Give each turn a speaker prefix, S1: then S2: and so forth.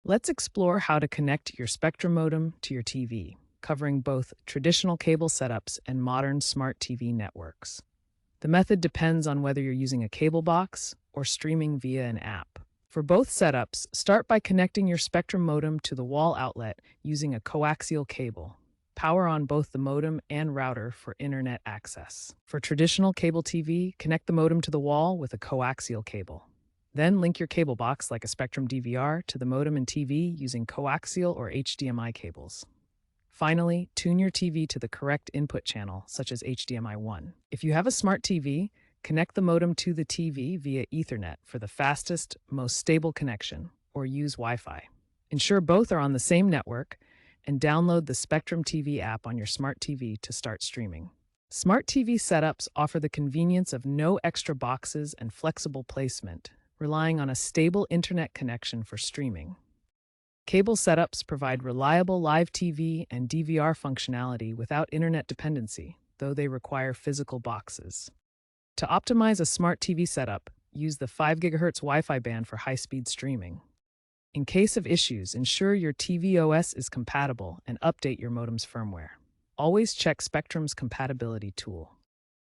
S1: Let's explore how to connect your Spectrum modem to your TV, covering both traditional cable setups and modern smart TV networks. The method depends on whether you're using a cable box or streaming via an app. For both setups, start by connecting your Spectrum modem to the wall outlet using a coaxial cable. Power on both the modem and router for internet access. For traditional cable TV, connect the modem to the wall with a coaxial cable. Then link your cable box like a Spectrum DVR to the modem and TV using coaxial or HDMI cables. Finally, tune your TV to the correct input channel, such as HDMI 1. If you have a smart TV, connect the modem to the TV via Ethernet for the fastest, most stable connection, or use Wi-Fi. Ensure both are on the same network, and download the Spectrum TV app on your smart TV to start streaming. Smart TV setups offer the convenience of no extra boxes and flexible placement, relying on a stable internet connection for streaming. Cable setups provide reliable live TV and DVR functionality without internet dependency, though they require physical boxes. To optimize a smart TV setup, use the 5 GHz Wi-Fi band for high-speed streaming. In case of issues, ensure your TV OS is compatible and update your modem's firmware. Always check Spectrum's compatibility tool.